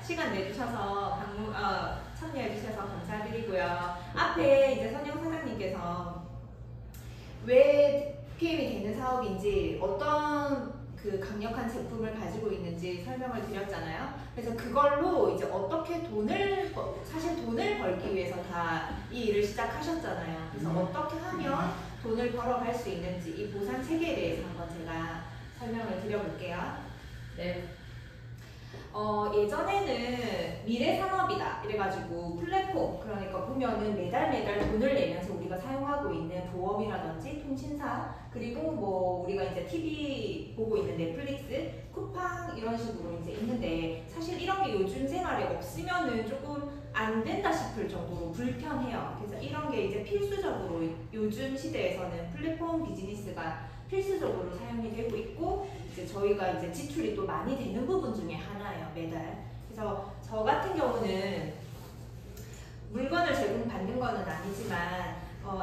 시간 내주셔서 참여해주셔서 감사드리고요. 앞에 이제 선영 사장님께서 왜 PM이 되는 사업인지 어떤 그 강력한 제품을 가지고 있는지 설명을 드렸잖아요. 그래서 그걸로 이제 어떻게 사실 돈을 벌기 위해서 다 이 일을 시작하셨잖아요. 그래서 어떻게 하면 돈을 벌어갈 수 있는지 이 보상 체계에 대해서 한번 제가 설명을 드려볼게요. 네. 예전에는 미래산업이다 이래가지고 플랫폼, 그러니까 보면은 매달 돈을 내면서 우리가 사용하고 있는 보험이라든지 통신사, 그리고 뭐 우리가 이제 TV 보고 있는 넷플릭스, 쿠팡 이런 식으로 이제 있는데, 사실 이런 게 요즘 생활에 없으면은 조금 안 된다 싶을 정도로 불편해요. 그래서 이런 게 이제 필수적으로 요즘 시대에서는 플랫폼 비즈니스가 필수적으로 사용이 되고 있고, 이제 저희가 이제 지출이 또 많이 되는 부분 중에 하나예요, 매달. 그래서 저 같은 경우는 물건을 제공받는 거는 아니지만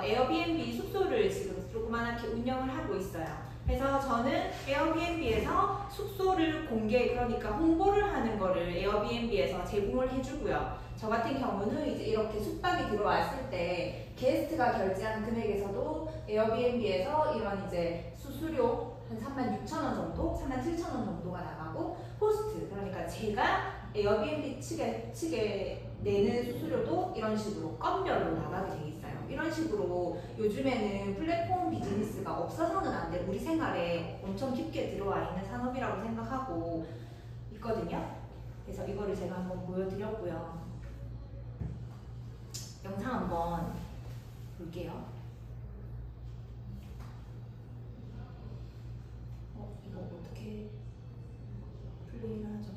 에어비앤비 숙소를 지금 조그만하게 운영을 하고 있어요. 그래서 저는 에어비앤비에서 숙소를 그러니까 홍보를 하는 거를 에어비앤비에서 제공을 해주고요. 저 같은 경우는 이제 이렇게 숙박이 들어왔을 때 게스트가 결제하는 금액에서도 에어비앤비에서 이런 이제 수수료 한 36,000원 정도, 37,000원 정도가 나가고, 호스트, 그러니까 제가 에어비앤비 측에 내는 수수료도 이런 식으로 건별로 나가게 돼 있어요. 이런 식으로 요즘에는 플랫폼 비즈니스가 없어서는 안 돼. 우리 생활에 엄청 깊게 들어와 있는 산업이라고 생각하고 있거든요. 그래서 이거를 제가 한번 보여드렸고요. 영상 한번 볼게요. 이거 어떻게 플레이를 하죠?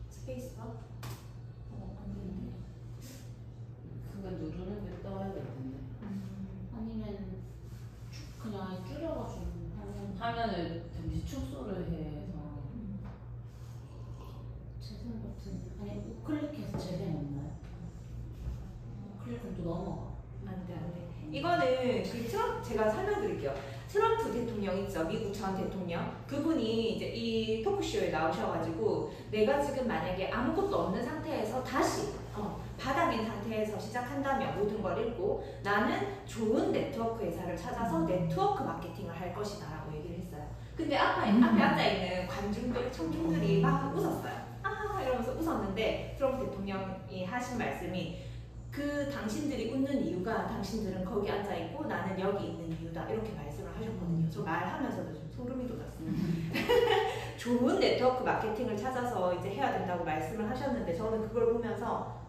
스페이스바? 안 되는데. 그거 누르는 게 떠야 될 텐데. 아니면 그냥 줄여가지고 화면을 잠시 축소를 해서 재생 버튼 아니 우클릭해서 재생 없나요? 우클릭은 또 넘어가. 안 돼. 이거는 제가 설명드릴게요. 트럼프 대통령 있죠? 미국 전 대통령. 그분이 이제 이 토크쇼에 나오셔가지고 내가 지금 만약에 아무것도 없는 상태에서 다시 바닥인 상태에서 시작한다면 모든 걸 잃고 나는 좋은 네트워크 회사를 찾아서 네트워크 마케팅을 할 것이다 라고 얘기를 했어요. 근데 앞에 앉아있는 관중들, 청중들이 막 웃었어요. 아 이러면서 웃었는데 트럼프 대통령이 하신 말씀이 당신들이 웃는 이유가 당신들은 거기 앉아있고 나는 여기 있는 이유다 이렇게 말씀을 하셨거든요. 저 말하면서도 좀 소름이 돋았어요. 좋은 네트워크 마케팅을 찾아서 이제 해야 된다고 말씀을 하셨는데 저는 그걸 보면서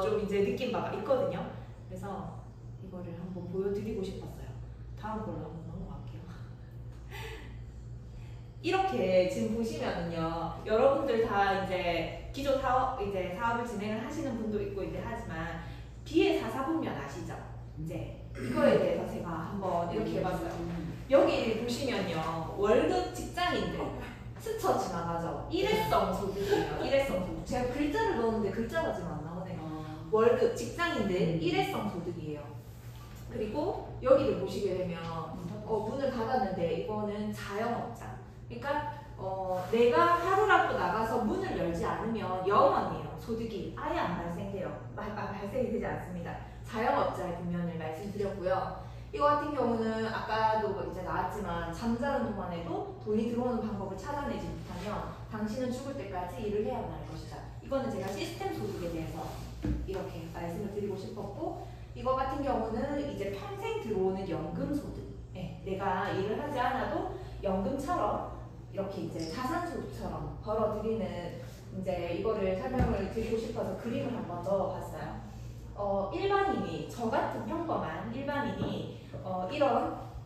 좀 이제 느낀 바가 있거든요. 그래서 이거를 한번 보여드리고 싶었어요. 다음 걸로 한번 넘어갈게요. 이렇게 지금 보시면은요, 여러분들 다 이제 기존 사업을 진행을 하시는 분도 있고 이제 하지만 BA44 보면 아시죠? 이제 이거에 대해서 제가 한번 이렇게 해봤어요. 여기 보시면요, 월급 직장인들 스쳐 지나가죠. 일회성 소득이에요. 일회성 소득. 제가 글자를 넣었는데 글자가 지금 안 나오네요. 월급 직장인들 일회성 소득이에요. 그리고 여기를 보시게 되면 문을 닫았는데 이거는 자영업자. 그러니까 내가 하루라도 나가서 문을 열지 않으면 0원이에요. 소득이 아예 안 발생돼요. 발생이 되지 않습니다. 자영업자의 분면을 말씀드렸고요. 이거 같은 경우는 아까도 이제 나왔지만 잠자는 동안에도 돈이 들어오는 방법을 찾아내지 못하면 당신은 죽을 때까지 일을 해야 할 것이다. 이거는 제가 시스템 소득에 대해서 이렇게 말씀을 드리고 싶었고, 이거 같은 경우는 이제 평생 들어오는 연금 소득. 네, 내가 일을 하지 않아도 연금처럼 이렇게 이제 자산소득처럼 벌어들이는 이제 이거를 설명을 드리고 싶어서 그림을 한번 넣어봤어요. 일반인이, 저 같은 평범한 일반인이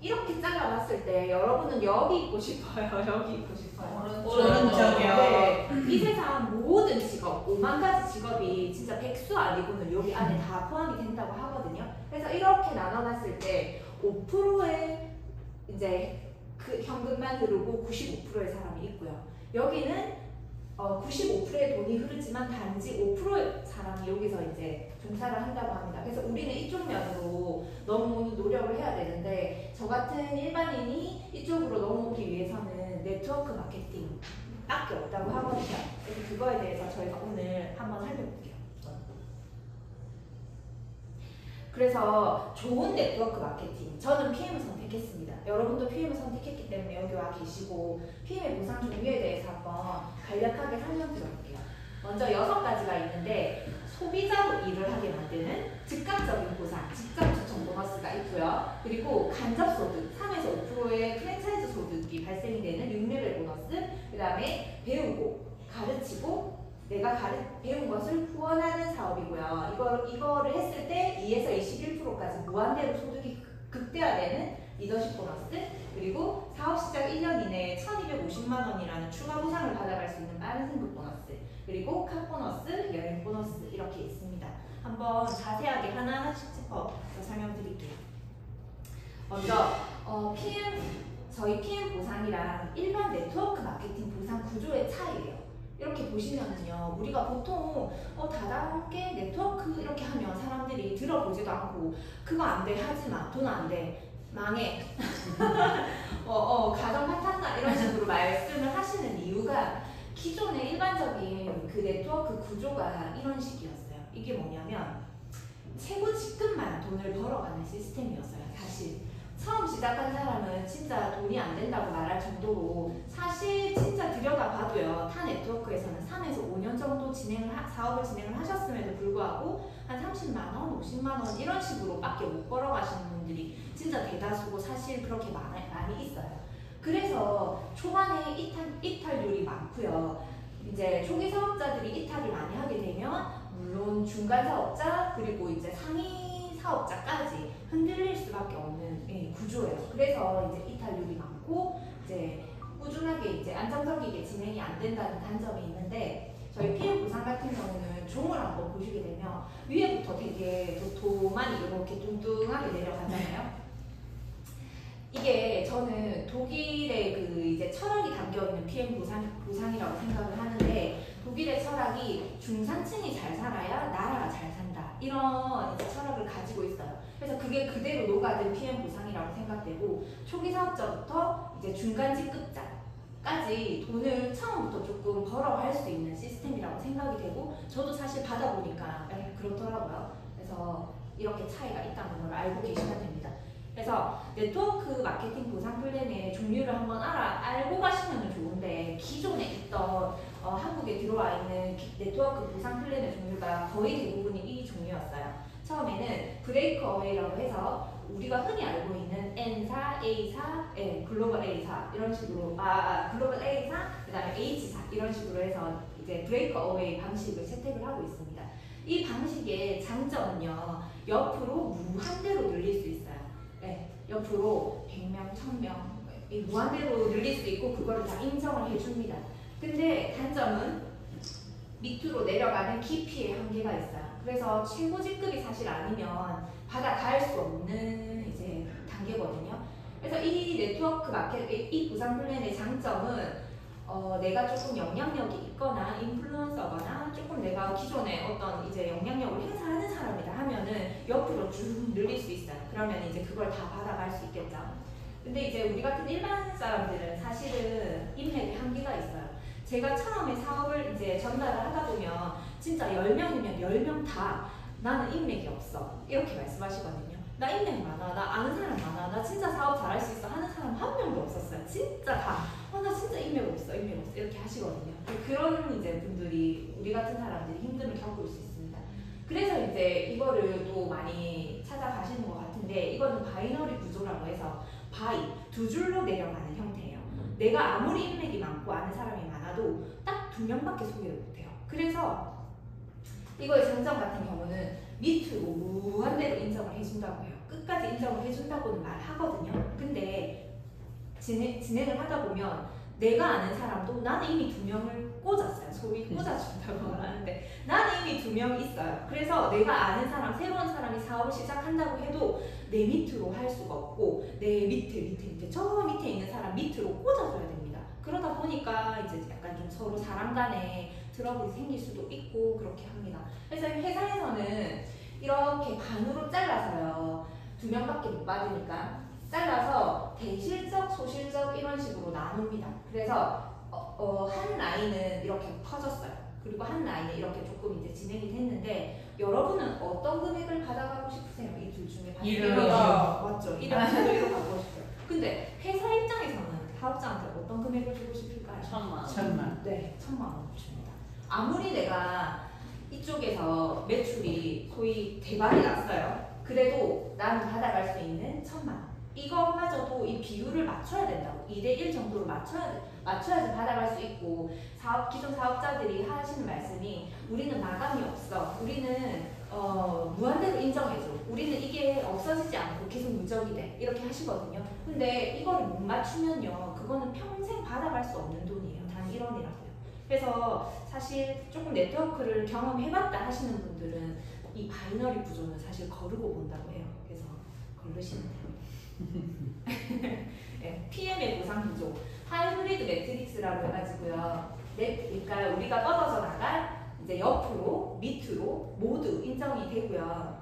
이렇게 잘라봤을 때 여러분은 여기 있고 싶어요? 여기 있고 싶어요? 오른쪽이요. 네. 이 세상 모든 직업, 5만 가지 직업이 진짜 백수 아니고는 여기 안에 다 포함이 된다고 하거든요. 그래서 이렇게 나눠봤을 때 5%의 이제 그 현금만 흐르고 95%의 사람이 있고요. 여기는 95%의 돈이 흐르지만 단지 5%의 사람이 여기서 이제 종사를 한다고 합니다. 그래서 우리는 이쪽 면으로 너무 노력을 해야 되는데 저 같은 일반인이 이쪽으로 넘어오기 위해서는 보면은 네트워크 마케팅밖에 없다고 하거든요. 그래서 그거에 대해서 저희가 오늘 한번 살펴볼게요. 그래서 좋은 네트워크 마케팅, 저는 PM을 선택했습니다. 여러분도 PM을 선택했기 때문에 여기 와 계시고 PM의 보상 종류에 대해서 한번 간략하게 설명드려볼게요. 먼저 6가지가 있는데 소비자로 일을 하게 만드는 즉각적인 보상, 직접 추천 보너스가 있고요. 그리고 간접소득, 3에서 5%의 프랜차이즈 소득이 발생이 되는 6레벨 보너스, 그 다음에 배우고, 가르치고, 내가 배운 것을 후원하는 사업이고요. 이거를 했을 때 2에서 21%까지 무한대로 소득이 극대화되는 리더십 보너스, 그리고 사업 시작 1년 이내에 1250만 원이라는 추가 보상을 받아갈 수 있는 빠른 승급 보너스, 그리고 카 보너스, 여행 보너스 이렇게 있습니다. 한번 자세하게 하나하나씩 짚어 설명드릴게요. 먼저 저희 PM 보상이랑 일반 네트워크 마케팅 보상 구조의 차이예요. 이렇게 보시면은요, 우리가 보통 다단계 네트워크 이렇게 하면 사람들이 들어보지도 않고 그거 안 돼, 하지마, 돈 안 돼, 망해, 가정 파탄나 이런 식으로 말씀을 하시는 이유가 기존의 일반적인 그 네트워크 구조가 이런 식이었어요. 이게 뭐냐면 최고 직급만 돈을 벌어가는 시스템이었어요. 사실 처음 시작한 사람은 진짜 돈이 안 된다고 말할 정도로 사실 진짜 들여다봐도요, 타 네트워크에서는 3에서 5년 정도 사업을 진행을 하셨음에도 불구하고 한 30만원, 50만원 이런 식으로 밖에 못 벌어가시는 분들이 진짜 대다수고 사실 그렇게 많이 있어요. 그래서 초반에 이탈률이 많고요. 이제 초기 사업자들이 이탈을 많이 하게 되면 물론 중간 사업자 그리고 이제 상위 사업자까지 흔들릴 수밖에 없는 구조예요. 그래서 이제 이탈률이 많고 이제 꾸준하게 이제 안정적이게 진행이 안 된다는 단점이 있는데, 저희 PM 보상 같은 경우는 종을 한번 보시게 되면 위에부터 되게 도만이 이렇게 뚱뚱하게 내려가잖아요. 이게 저는 독일의 그 이제 철학이 담겨 있는 PM 보상이라고 생각을 하는데, 독일의 철학이 중산층이 잘 살아야 나라가 잘 산다, 이런 이제 철학을 가지고 있어요. 그래서 그게 그대로 녹아든 PM 보상이라고 생각되고, 초기 사업자부터 이제 중간 직급자까지 돈을 처음부터 조금 벌어갈 수 있는 시스템이라고 생각이 되고, 저도 사실 받아보니까 그렇더라고요. 그래서 이렇게 차이가 있다는 걸 알고 계시면 됩니다. 그래서 네트워크 마케팅 보상 플랜의 종류를 한번 알고 가시면 좋은데, 기존에 있던 한국에 들어와 있는 네트워크 보상 플랜의 종류가 거의 대부분이 이 종류였어요. 처음에는 브레이크 어웨이라고 해서 우리가 흔히 알고 있는 N사, A사, 글로벌 A사 이런 식으로 글로벌 A사, 그 다음에 H사 이런 식으로 해서 이제 브레이크 어웨이 방식을 채택을 하고 있습니다. 이 방식의 장점은요, 옆으로 무한대로 늘릴 수 있어요. 옆으로 100명, 1000명 무한대로 늘릴 수 있고 그거를 다 인정을 해줍니다. 근데 단점은 밑으로 내려가는 깊이의 한계가 있어요. 그래서 최고 직급이 사실 아니면 받아갈 수 없는 이제 단계거든요. 그래서 이 네트워크 이 보상 플랜의 장점은 내가 조금 영향력이 있거나 인플루언서거나 조금 내가 기존에 어떤 이제 영향력을 행사하는 사람이다 하면은 옆으로 쭉 늘릴 수 있어요. 그러면 이제 그걸 다 받아갈 수 있겠죠. 근데 이제 우리 같은 일반 사람들은 사실은 인맥의 한계가 있어요. 제가 처음에 사업을 이제 전달을 하다 보면 진짜 10명이면 10명 다 나는 인맥이 없어 이렇게 말씀하시거든요. 나 인맥 많아, 나 아는 사람 많아, 나 진짜 사업 잘할 수 있어 하는 사람 한 명도 없었어요. 진짜 다 나 진짜 인맥 없어 이렇게 하시거든요. 그런 이제 분들이, 우리 같은 사람들이 힘듦을 겪을 수 있습니다. 그래서 이제 이거를 또 많이 찾아가시는 것 같은데, 이거는 바이너리 구조라고 해서 두 줄로 내려가는 형태예요. 내가 아무리 인맥이 많고 아는 사람이 많아도 딱 2명밖에 소개를 못해요. 그래서 이거의 장점 같은 경우는 밑으로 무한대로 인정을 해준다고 해요. 끝까지 인정을 해준다고는 말하거든요. 근데 진행을 하다 보면 내가 아는 사람도 나는 이미 2명을 꽂았어요. 소위 꽂아준다고 말하는데 나는 이미 2명이 있어요. 그래서 내가 아는 사람, 새로운 사람이 사업을 시작한다고 해도 내 밑으로 할 수가 없고 내 밑에 저 밑에 있는 사람 밑으로 꽂아줘야 됩니다. 그러다 보니까 이제 약간 좀 서로 사람 간에 트러블이 생길 수도 있고 그렇게 합니다. 그래서 회사에서는 이렇게 반으로 잘라서요. 2명밖에 못 받으니까 잘라서 대실적, 소실적 이런 식으로 나눕니다. 그래서 한 라인은 이렇게 퍼졌어요. 그리고 한 라인은 이렇게 조금 이제 진행이 됐는데 여러분은 어떤 금액을 받아가고 싶으세요? 이 둘 중에 맞죠? 1억 정도로 받고 싶어요. 근데 회사 입장에서는 사업자한테 어떤 금액을 주고 싶을까요? 1,000만. 네, 1,000만 원 줍니다. 아무리 내가 이쪽에서 매출이 소위 대박이 났어요. 그래도 나는 받아갈 수 있는 1,000만 원. 이것마저도 이 비율을 맞춰야 된다고. 2대1 정도로 맞춰야지 받아갈 수 있고, 기존 사업자들이 하시는 말씀이 우리는 마감이 없어. 우리는 무한대로 인정해줘. 우리는 이게 없어지지 않고 계속 누적이 돼. 이렇게 하시거든요. 근데 이거를 못 맞추면요. 그거는 평생 받아갈 수 없는 돈이에요. 단 1원이라고요. 그래서 사실 조금 네트워크를 경험해봤다 하시는 분들은 이 바이너리 구조는 사실 거르고 본다고 해요. 그래서 거르시면 돼요. 네, PM의 보상 구조, 하이브리드 매트릭스라고 해가지고요. 그러니까 우리가 떨어져 나갈 이제 옆으로, 밑으로 모두 인정이 되고요.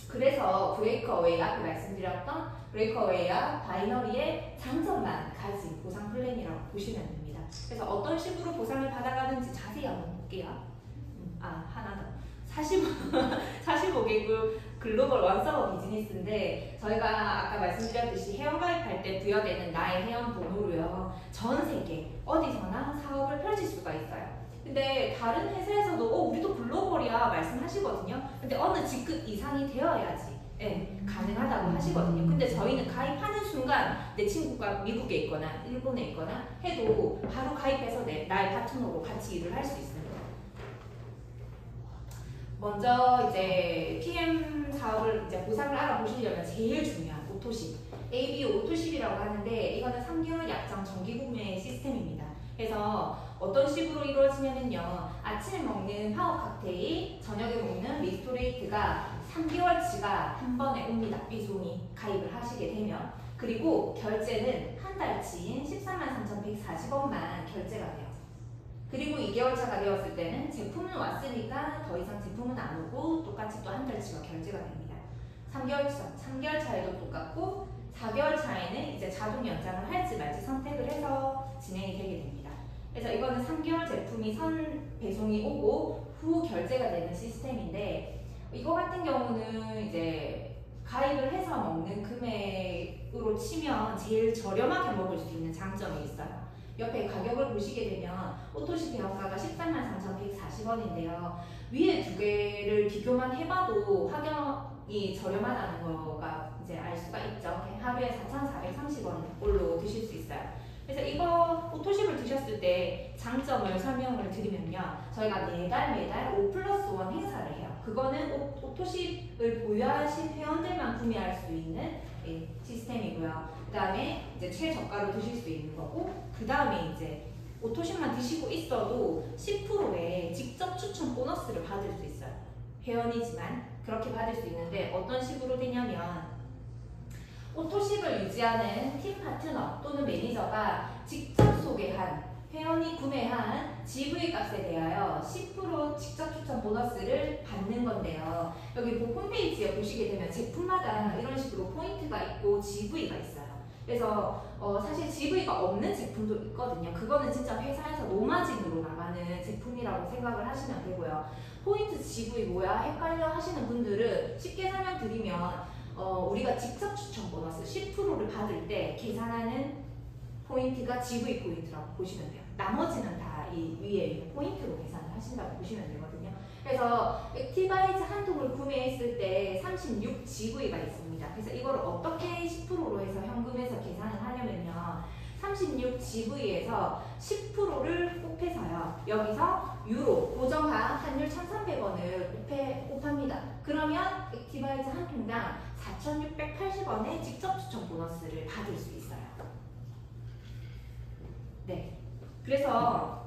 그래서 브레이크어웨이, 앞에 말씀드렸던 브레이크어웨이와 바이너리의 장점만 가진 보상 플랜이라고 보시면 됩니다. 그래서 어떤 식으로 보상을 받아가는지 자세히 한번 볼게요. 하나 더. 45개국 글로벌 원서버 비즈니스인데 저희가 아까 말씀드렸듯이 회원가입할 때 부여되는 나의 회원 번호로요. 전 세계 어디서나 사업을 펼칠 수가 있어요. 근데 다른 회사에서도 우리도 글로벌이야 말씀하시거든요. 근데 어느 직급 이상이 되어야지 가능하다고 하시거든요. 근데 저희는 가입하는 순간 내 친구가 미국에 있거나 일본에 있거나 해도 바로 가입해서 나의 파트너로 같이 일을 할 수 있습니다. 먼저 이제 PM 사업을 이제 보상을 알아보시려면 제일 중요한 오토십, ABO 오토십이라고 하는데 이거는 3개월 약정 정기 구매 시스템입니다. 그래서 어떤 식으로 이루어지냐면요. 아침에 먹는 파워 칵테일, 저녁에 먹는 리스토레이트가 3개월치가 한 번에 옵니다. 삐송이 가입을 하시게 되면. 그리고 결제는 한 달치인 143,140원만 결제가 돼요. 그리고 2개월차가 되었을 때는 제품은 왔으니까 더 이상 제품은 안 오고 똑같이 또 한 달치가 결제가 됩니다. 3개월 차에도 똑같고 4개월 차에는 이제 자동 연장을 할지 말지 선택을 해서 진행이 되게 됩니다. 그래서 이거는 3개월 제품이 선 배송이 오고 후 결제가 되는 시스템인데 이거 같은 경우는 이제 가입을 해서 먹는 금액으로 치면 제일 저렴하게 먹을 수 있는 장점이 있어요. 옆에 가격을 보시게 되면 오토십 회원가가 133,140원인데요. 위에 두 개를 비교만 해봐도 확연히 저렴하다는 거가 이제 알 수가 있죠. 하루에 4,430원꼴로 드실 수 있어요. 그래서 이거 오토십을 드셨을 때 장점을 설명을 드리면요. 저희가 매달 5+1 행사를 해요. 그거는 오토십을 보유하신 회원들만 구매할 수 있는 시스템이고요. 그 다음에 이제 최저가로 드실 수 있는 거고, 그 다음에 이제 오토십만 드시고 있어도 10%의 직접 추천 보너스를 받을 수 있어요. 회원이지만 그렇게 받을 수 있는데 어떤 식으로 되냐면 오토십을 유지하는 팀 파트너 또는 매니저가 직접 소개한 회원이 구매한 GV 값에 대하여 10% 직접 추천 보너스를 받는 건데요. 여기 홈페이지에 보시게 되면 제품마다 이런 식으로 포인트가 있고 GV가 있어요. 그래서 사실 GV가 없는 제품도 있거든요. 그거는 진짜 회사에서 노마진으로 나가는 제품이라고 생각을 하시면 되고요. 포인트 GV 뭐야? 헷갈려 하시는 분들은 쉽게 설명드리면 우리가 직접 추천 보너스 10%를 받을 때 계산하는 포인트가 GV 포인트라고 보시면 돼요. 나머지는 다 이 위에 있는 포인트로 계산을 하신다고 보시면 되거든요. 그래서 액티바이즈 한 통을 구매했을 때 36 GV가 있습니다. 그래서 이걸 어떻게 10%로 해서 현금에서 계산을 하냐면요. 36 GV에서 10%를 곱해서요. 여기서 유로, 고정화 환율 1,300원을 곱합니다. 그러면 액티바이즈 한 통당 4,680원의 직접 추천 보너스를 받을 수 있어요. 네. 그래서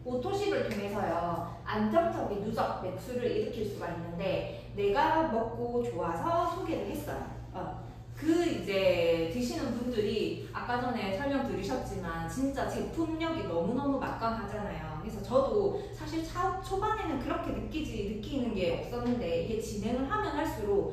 오토십을 통해서요. 안정적인 누적 매출을 일으킬 수가 있는데 내가 먹고 좋아서 소개를 했어요. 그 이제 드시는 분들이 아까 전에 설명드리셨지만 진짜 제품력이 너무너무 막강하잖아요. 그래서 저도 사실 사업 초반에는 그렇게 느끼는 게 없었는데 이게 진행을 하면 할수록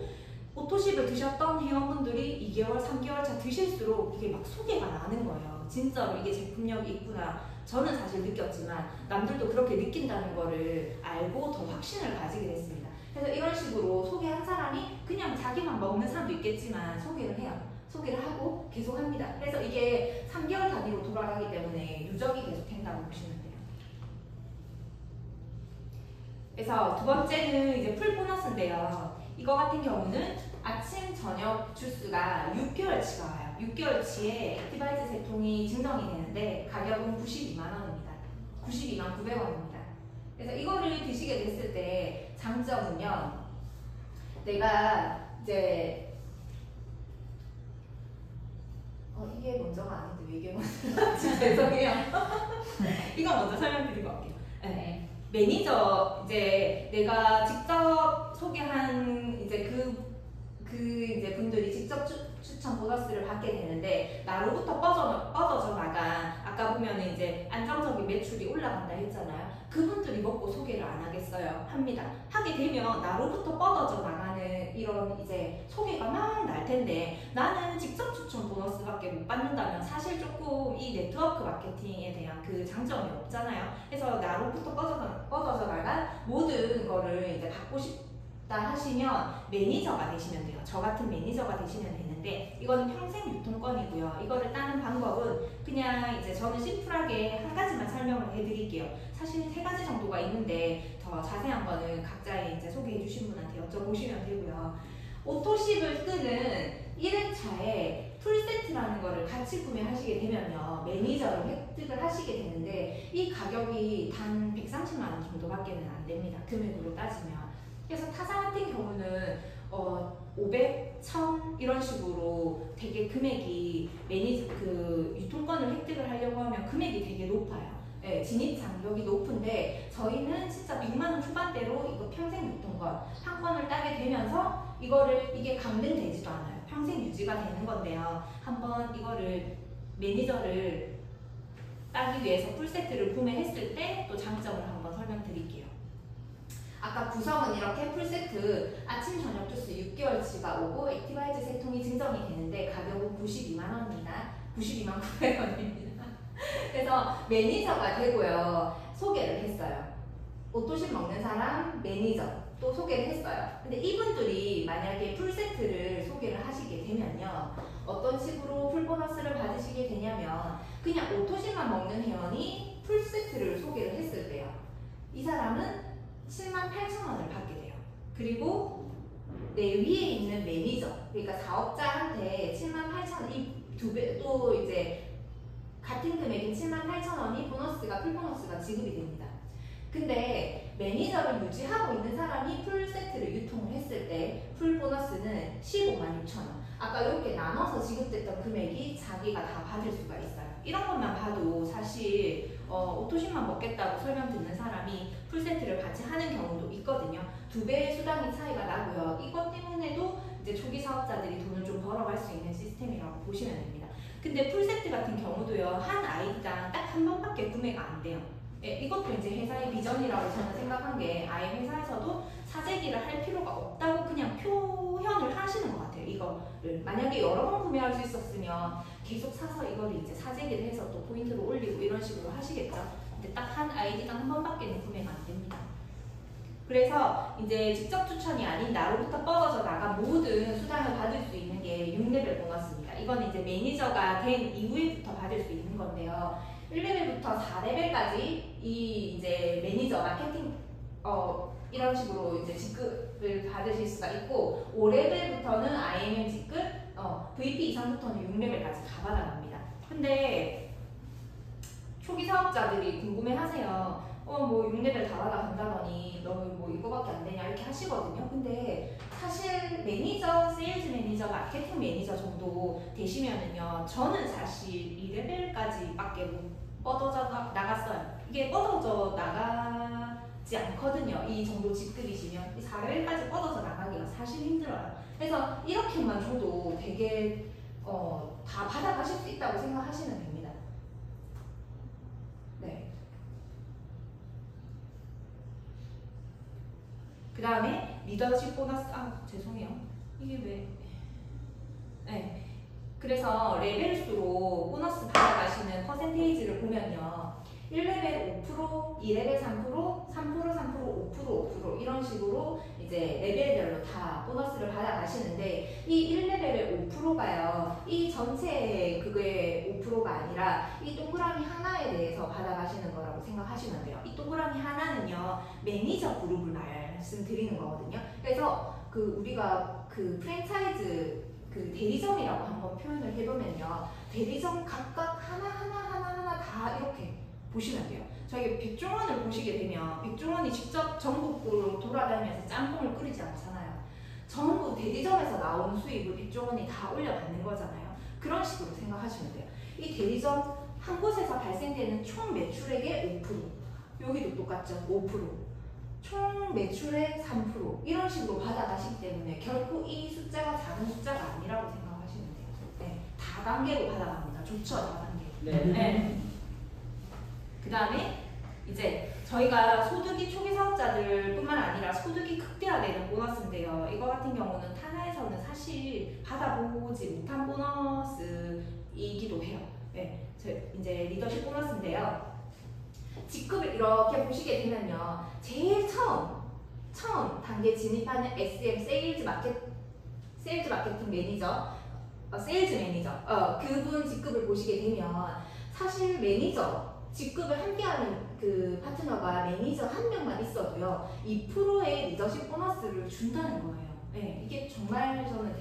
오토십을 드셨던 회원분들이 2개월, 3개월 차 드실수록 이게 막 소개가 나는 거예요. 진짜로 이게 제품력이 있구나. 저는 사실 느꼈지만 남들도 그렇게 느낀다는 거를 알고 더 확신을 가지게 됐습니다. 그래서 이런 식으로 소개한 사람이 그냥 자기만 먹는 사람도 있겠지만 소개를 해요. 소개를 하고 계속 합니다. 그래서 이게 3개월 단위로 돌아가기 때문에 누적이 계속 된다고 보시면 돼요. 그래서 두 번째는 이제 풀 보너스인데요. 이거 같은 경우는 아침, 저녁 주스가 6개월치가 와요. 6개월치에 액티바이트 3통이 증정이 되는데 가격은 92만 원입니다. 92만 900원입니다. 그래서 이거를 드시게 됐을 때 장점은요. 내가 이제 이게 먼저가 아닌데 왜 이게 먼저인지 죄송해요. 이거 먼저 설명드리고 갈게요. 네. 매니저 이제 내가 직접 소개한 이제 그 이제 분들이 직접 추천 보너스를 받게 되는데 나로부터 뻗어져 나간 아까 보면은 이제 안정적인 매출이 올라간다 했잖아요. 그분들이 먹고 소개를 안 하겠어요? 합니다. 하게 되면 나로부터 뻗어져 나가는 이런 이제 소개가 막 날 텐데 나는 직접 추천 보너스밖에 못 받는다면 사실 조금 이 네트워크 마케팅에 대한 그 장점이 없잖아요. 그래서 나로부터 뻗어져 나간 모든 거를 이제 받고 싶다 하시면 매니저가 되시면 돼요. 저 같은 매니저가 되시면 되는데 이거는 평생 유통권이고요. 이거를 따는 방법은 그냥 이제 저는 심플하게 한 가지만 설명을 해드릴게요. 사실 3가지 정도가 있는데 더 자세한 거는 각자의 이제 소개해 주신 분한테 여쭤보시면 되고요. 오토십을 뜨는 1회차에 풀세트라는 거를 같이 구매하시게 되면요. 매니저를 획득을 하시게 되는데 이 가격이 단 130만 원 정도밖에는 안 됩니다. 금액으로 따지면. 그래서 타사 같은 경우는 500, 1000 이런 식으로 되게 금액이 유통권을 획득을 하려고 하면 금액이 되게 높아요. 네, 진입 장벽이 높은데 저희는 진짜 100만 원 초반대로 이거 평생 유통권 한 건을 따게 되면서 이게 강등되지도 않아요. 평생 유지가 되는 건데요. 한번 이거를 매니저를 따기 위해서 풀세트를 구매했을 때 또 장점을 한번 설명드릴게요. 아까 구성은 이렇게 풀세트 아침 저녁 주스 6개월치가 오고 액티바이즈 3통이 증정이 되는데 가격은 92만 원입니다. 92만 900원입니다. 그래서 매니저가 되고요. 소개를 했어요. 오토십 먹는 사람 매니저 또 소개를 했어요. 근데 이분들이 만약에 풀세트를 소개를 하시게 되면요. 어떤 식으로 풀보너스를 받으시게 되냐면 그냥 오토십만 먹는 회원이 풀세트를 소개를 했을 때요. 이 사람은 78,000원을 받게 돼요. 그리고 내 위에 있는 매니저, 그러니까 사업자한테 78,000원, 이 2배, 또 이제 같은 금액인 78,000원이 풀보너스가 지급이 됩니다. 근데 매니저를 유지하고 있는 사람이 풀세트를 유통을 했을 때 풀보너스는 15만 6천원. 아까 이렇게 나눠서 지급됐던 금액이 자기가 다 받을 수가 있어요. 이런 것만 봐도 사실 오토십만 먹겠다고 설명 듣는 사람이 풀세트를 같이 하는 경우도 있거든요. 2배의 수당이 차이가 나고요. 이것 때문에도 이제 초기 사업자들이 돈을 좀 벌어갈 수 있는 시스템이라고 보시면 됩니다. 근데 풀세트 같은 경우도요. 한 아이당 딱 한 번밖에 구매가 안 돼요. 예, 이것도 이제 회사의 비전이라고 저는 생각한 게 아예 회사에서도 사재기를 할 필요가 없다고 그냥 표현을 하시는 것 같아요. 이거를 만약에 여러 번 구매할 수 있었으면 계속 사서 이거를 이제 사재기를 해서 또 포인트를 올리고 이런 식으로 하시겠죠. 근데 딱 한 아이디당 한 번밖에는 구매가 안 됩니다. 그래서 이제 직접 추천이 아닌 나로부터 뻗어져 나간 모든 수당을 받을 수 있는 게 6레벨 보너스입니다. 이건 이제 매니저가 된 이후에부터 받을 수 있는 건데요. 1레벨부터 4레벨까지 이 이제 매니저 마케팅 이런 식으로 이제 직급을 받으실 수가 있고 5레벨부터는 IMM 직급, VP 이상부터는 6레벨까지 다 받아갑니다. 근데 초기 사업자들이 궁금해하세요. 뭐 6레벨 다 받아간다더니 너는 뭐 이거밖에 안 되냐 이렇게 하시거든요. 근데 사실 매니저, 세일즈 매니저, 마케팅 매니저 정도 되시면은요. 저는 사실 2레벨까지 밖에 못 뻗어져 나갔어요. 이게 뻗어져 나가지 않거든요. 이 정도 직급이시면 4레벨까지 뻗어져 나가기가 사실 힘들어요. 그래서 이렇게만 줘도 되게 다 받아가실 수 있다고 생각하시면 됩니다. 네. 그 다음에 리더십 보너스, 죄송해요. 이게 왜? 네. 그래서 레벨수로 보너스 받아가시는 퍼센테이지를 보면요. 1레벨 5%, 2레벨 3%, 3%, 5% 이런 식으로 이제 레벨별로 다 보너스를 받아가시는데 이 1레벨의 5%가요. 이 전체 그게 5%가 아니라 이 동그라미 하나에 대해서 받아가시는 거라고 생각하시면 돼요. 이 동그라미 하나는요. 매니저 그룹을 말씀드리는 거거든요. 그래서 그 우리가 그 프랜차이즈 그 대리점이라고 한번 표현을 해보면요. 대리점 각각 하나 다 이렇게 보시면 돼요. 저희 백종원을 보시게 되면 백종원이 직접 전국으로 돌아다니면서 짬뽕을 끓이지 않잖아요. 전부 대리점에서 나오는 수입을 백종원이 다 올려받는 거잖아요. 그런 식으로 생각하시면 돼요. 이 대리점 한 곳에서 발생되는 총 매출액의 5%, 여기도 똑같죠. 5%. 총 매출의 3% 이런 식으로 받아가시기 때문에 결코 이 숫자가 작은 숫자가 아니라고 생각하시면 돼요. 네, 다단계로 받아갑니다. 좋죠, 다단계. 네. 그 다음에 이제 저희가 소득이 초기 사업자들뿐만 아니라 소득이 극대화되는 보너스인데요. 이거 같은 경우는 타나에서는 사실 받아보지 못한 보너스이기도 해요. 네, 이제 리더십 보너스인데요. 직급을 이렇게 보시게 되면요. 제일 처음 단계 진입하는 SM 세일즈 마케팅 매니저, 세일즈 매니저, 그분 직급을 보시게 되면 사실 매니저 직급을 함께하는 그 파트너가 매니저 한 명만 있어도요. 2%의 리더십 보너스를 준다는 거예요. 네, 이게 정말 저는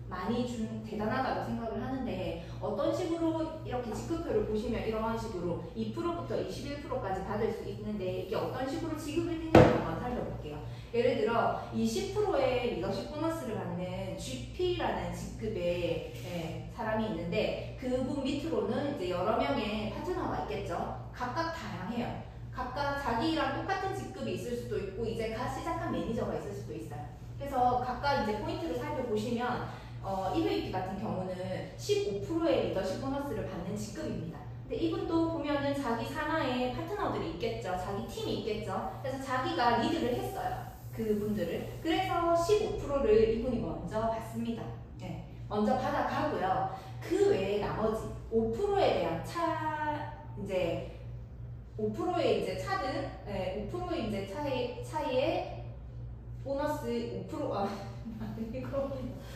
많이 대단하다고 생각을 하는데 어떤 식으로 이렇게 직급표를 보시면 이런 식으로 2%부터 21%까지 받을 수 있는데 이게 어떤 식으로 지급을 했는지 한번 살펴볼게요. 예를 들어 20%의 리더십 보너스를 받는 GP라는 직급의 사람이 있는데 그분 밑으로는 이제 여러 명의 파트너가 있겠죠. 각각 다양해요. 각각 자기랑 똑같은 직급이 있을 수도 있고 이제 갓 시작한 매니저가 있을 수도 있어요. 그래서 각각 이제 포인트를 살펴보시면 EVP 같은 경우는 15%의 리더십 보너스를 받는 직급입니다. 근데 이분도 보면은 자기 산하에 파트너들이 있겠죠. 자기 팀이 있겠죠. 그래서 자기가 리드를 했어요. 그분들을. 그래서 15%를 이분이 먼저 받습니다. 네, 먼저 받아가고요. 그 외에 나머지 5%에 대한 5%의 이제 차등, 5%의 이제 차이에 보너스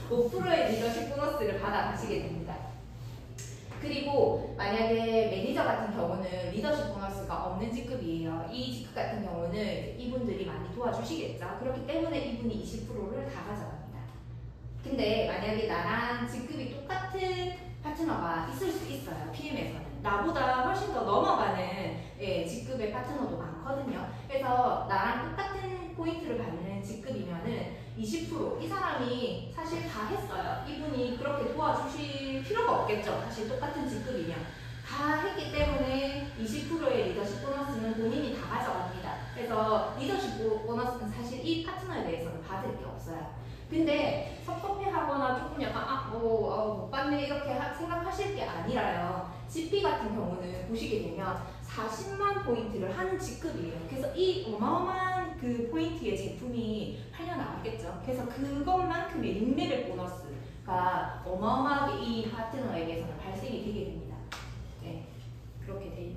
5%의 리더십 보너스를 받아가시게 됩니다. 그리고 만약에 매니저 같은 경우는 리더십 보너스가 없는 직급이에요. 이 직급 같은 경우는 이분들이 많이 도와주시겠죠. 그렇기 때문에 이분이 20%를 다 가져갑니다. 근데 만약에 나랑 직급이 똑같은 파트너가 있을 수 있어요. PM에서는. 나보다 훨씬 더 넘어가는 직급의 파트너도 많거든요. 그래서 나랑 똑같은 포인트를 받는 직급이면은 20% 이 사람이 사실 다 했어요. 이분이 그렇게 도와주실 필요가 없겠죠. 사실 똑같은 직급이면 다 했기 때문에 20%의 리더십 보너스는 본인이 다 가져갑니다. 그래서 리더십 보너스는 사실 이 파트너에 대해서는 받을 게 없어요. 근데 섭섭해하거나 조금 약간 못 받네 이렇게 생각하실 게 아니라요. GP 같은 경우는 보시게 되면 40만 포인트를 하는 직급이에요. 그래서 이 어마어마한 그 포인트의 제품이 팔려 나왔겠죠. 그래서 그것만큼의 6레벨 보너스가 어마어마하게 이 파트너에게서는 발생이 되게 됩니다. 네, 그렇게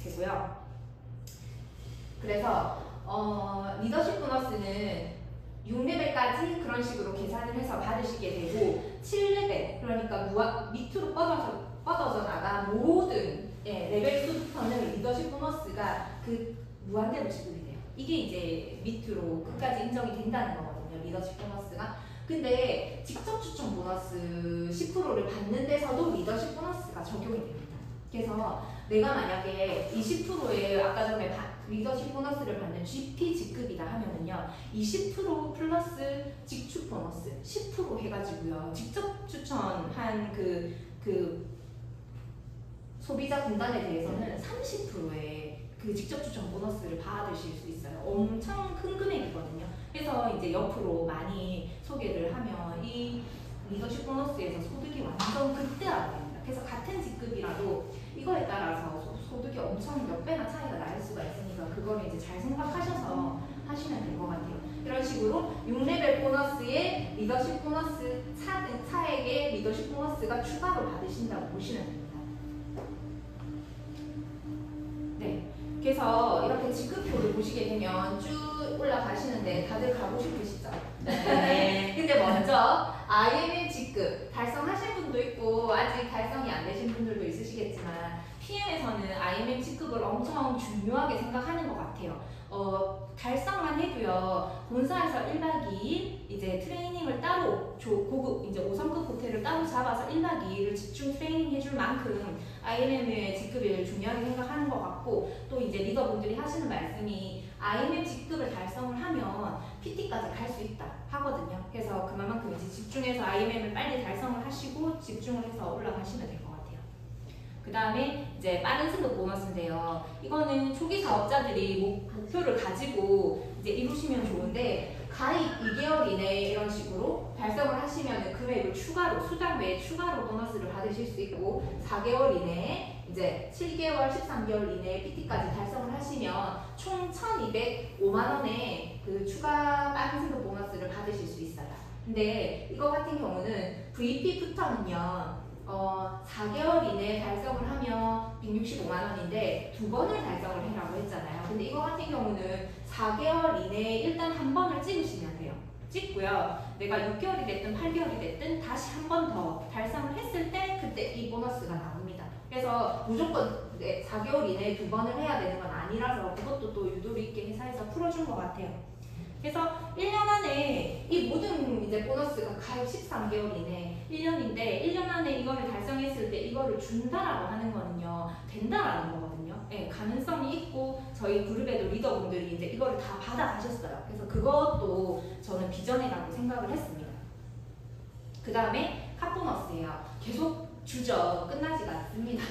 되고요. 그래서 리더십 보너스는 6레벨까지 그런 식으로 계산을 해서 받으시게 되고 7레벨 그러니까 밑으로 뻗어져 나간 모든 레벨 수부터는 리더십 보너스가 그 무한대로 지급이 돼요. 이게 이제 밑으로 끝까지 인정이 된다는 거거든요. 리더십 보너스가. 근데 직접 추천 보너스 10%를 받는 데서도 리더십 보너스가 적용이 됩니다. 그래서 내가 만약에 20%의 아까 전에 리더십 보너스를 받는 GP 직급이다 하면은요 20% 플러스 직축 보너스 10% 해가지고요 직접 추천한 그 소비자 분단에 대해서는 30%의 그 직접 추천 보너스를 받으실 수 있어요. 엄청 큰 금액이거든요. 그래서 이제 옆으로 많이 소개를 하면 이 리더십 보너스에서 소득이 완전 극대화됩니다. 그래서 같은 직급이라도 이거에 따라서 소득이 엄청 몇 배나 차이가 날 수가 있으니까 그거를 이제 잘 생각하셔서 하시면 될 것 같아요. 이런 식으로 6레벨 보너스에 리더십 보너스, 차액의 리더십 보너스가 추가로 받으신다고 보시면 됩니다. 네. 그래서 이렇게 직급표를 보시게 되면 쭉 올라가시는데 다들 가고 싶으시죠? 네. 근데 먼저 IMM 직급 달성하신 분도 있고 아직 달성이 안 되신 분들도 있으시겠지만 PM에서는 IMM 직급을 엄청 중요하게 생각하는 것 같아요. 달성만 해도요, 본사에서 1박 2일 이제 트레이닝을 따로 고급 이제 5성급 호텔을 따로 잡아서 1박 2일을 집중 트레이닝 해줄 만큼 IMM의 직급을 중요하게 생각하는 것 같고, 또 이제 리더분들이 하시는 말씀이 IMM 직급을 달성을 하면 PT까지 갈 수 있다 하거든요. 그래서 그만큼 이제 집중해서 IMM을 빨리 달성을 하시고 집중을 해서 올라가시면 될 것 같아요. 그 다음에 이제 빠른 승급 보너스인데요. 이거는 초기 사업자들이 목표를 가지고 이제 이루시면 좋은데, 가입 2개월 이내에 이런 식으로 달성을 하시면 금액을 추가로, 수당 외에 추가로 보너스를 받으실 수 있고, 4개월 이내에 이제 7개월, 13개월 이내에 PT까지 달성을 하시면 총 1,205만원의 그 추가 빠른 승급 보너스를 받으실 수 있어요. 근데 이거 같은 경우는 VP부터는요, 4개월 이내에 달성을 하면 165만원인데 2번을 달성을 해라고 했잖아요. 근데 이거 같은 경우는 4개월 이내에 일단 한 번을 찍으시면 돼요. 찍고요. 내가 6개월이 됐든 8개월이 됐든 다시 한 번 더 달성을 했을 때 그때 이 보너스가 나옵니다. 그래서 무조건 4개월 이내에 2번을 해야 되는 건 아니라서 그것도 또 유도리 있게 회사에서 풀어준 것 같아요. 그래서 1년 안에 이 모든 이제 보너스가 가입 13개월 이내 1년인데 1년 안에 이거를 달성했을 때 이거를 준다라고 하는 거는요, 된다라는 거거든요. 네, 가능성이 있고 저희 그룹에도 리더분들이 이제 이거를 다 받아가셨어요. 그래서 그것도 저는 비전이라고 생각을 했습니다. 그 다음에 카보너스예요. 계속 주죠. 끝나지가 않습니다.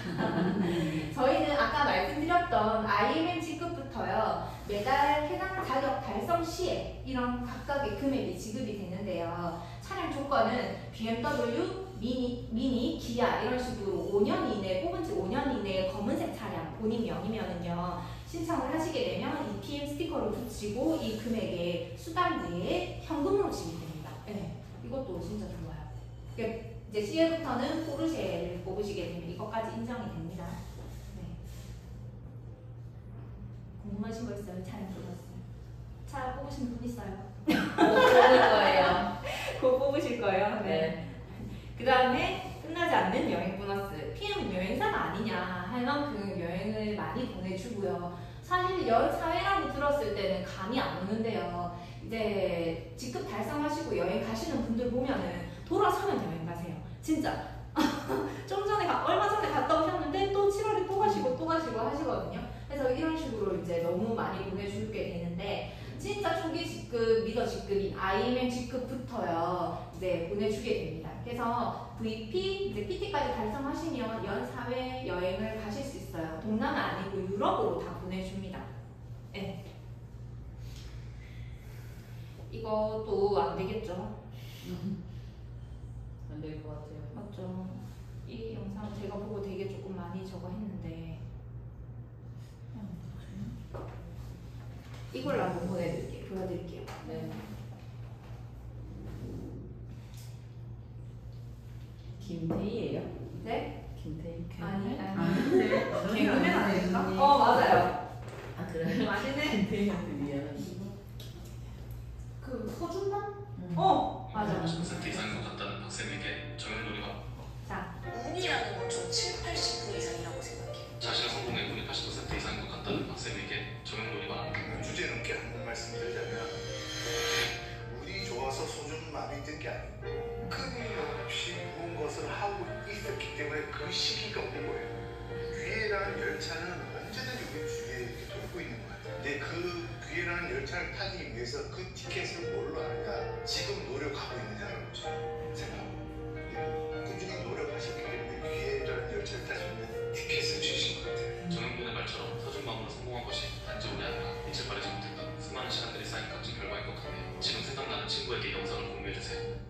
저희는 아까 말씀드렸던 IMM 직급부터요, 매달 해당 자격 달성 시에 이런 각각의 금액이 지급이 되는데요. 차량 조건은 BMW, 미니, 기아 이런 식으로 5년 이내, 뽑은 지 5년 이내에 검은색 차량 본인 명이면은요, 신청을 하시게 되면 이 PM 스티커를 붙이고 이 금액에 수당 외에 현금으로 지급됩니다. 네, 이것도 진짜 좋아요. 그러니까 이제 C에부터는 포르쉐를 뽑으시게 되면 이것까지 인정이 됩니다. 네. 궁금하신 거 있어요? 차량 뽑았어요. 차 뽑으시는 분 있어요? 뽑을 거예요. 곧 뽑으실 거예요. 네. 그 다음에 끝나지 않는 여행 보너스. PM은 여행사가 아니냐 할 만큼 여행을 많이 보내주고요. 사실 연 사회라고 들었을 때는 감이 안 오는데요. 이제 직급 달성하시고 여행 가시는 분들 보면은 돌아서면 여행 가세요. 진짜. 좀 전에 얼마 전에 갔다 오셨는데 또 7월에 또 가시고 하시거든요. 그래서 이런 식으로 이제 너무 많이 보내주게 되는데, 진짜 초기 직급, 리더 직급인 IMM 직급부터요, 이제 보내주게 됩니다. 그래서 VP, 이제 PT까지 달성하시면 연 4회 여행을 가실 수 있어요. 동남아 아니고 유럽으로 다 보내줍니다. 네. 이것도 안 되겠죠? 안 될 것 같아요. 맞죠. 이 영상 제가 보고 되게 조금 많이 저거 했는데, 이걸로 한번 보여드릴게요. 네. 김태희예요? 네? 김태희. 아니. 아닌데. 개그맨 아닙니까? 맞아요. 아 그래요? 맞네. 김태희한테 미안하시고. 그 서준만? 맞아. 50% 이상인 것 같다는 학생에게 정형놀이가 자, 운이라는 건 좀 7, 80% 이상이라고 생각해요. 자신의 성공의 운이 80% 이상인 것 같다는 학생에게 정형놀이가 주제 넘게 한번 말씀드리자면, 운이 좋아서 소중함이 든 게 아니고 끊임없이 무언 것을 하고 있었기 때문에 그 시기가 온 거예요. 기회라는 열차는 언제든지 우리 주위에 돌고 있는 것 같아요. 근데 그 기회라는 열차를 타기 위해서 그 티켓을 뭘로 하느냐, 지금 노력하고 있느냐는 생각하고 꾸준히 노력하셨기 때문에 기회라는 열차를 탈 수 있는 티켓을 주신 것 같아요. 정형돈의 말처럼 서준 마음으로 성공한 것이 단지 운이 아니라 빛을 발하지 못했던 수많은 시간들이 쌓인 값진 결과인 것 같네요. 지금 생각나는 친구에게 영상을 공유해주세요.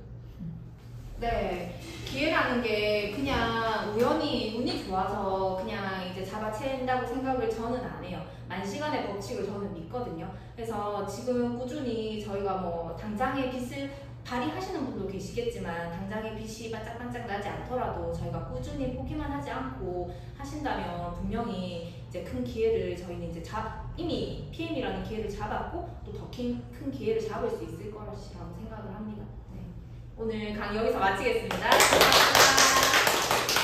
네, 기회라는 게 그냥 우연히 운이 좋아서 그냥 이제 잡아챈다고 생각을 저는 안 해요. 만시간의 법칙을 저는 믿거든요. 그래서 지금 꾸준히 저희가 뭐 당장의 빚을 발휘하시는 분도 계시겠지만 당장의 빚이 반짝반짝 나지 않더라도 저희가 꾸준히 포기만 하지 않고 하신다면 분명히 이제 큰 기회를 저희는 이제 이미 PM이라는 기회를 잡았고 또 더 큰 기회를 잡을 수 있을 거라고 생각을 합니다. 네. 오늘 강의 여기서 마치겠습니다. 감사합니다.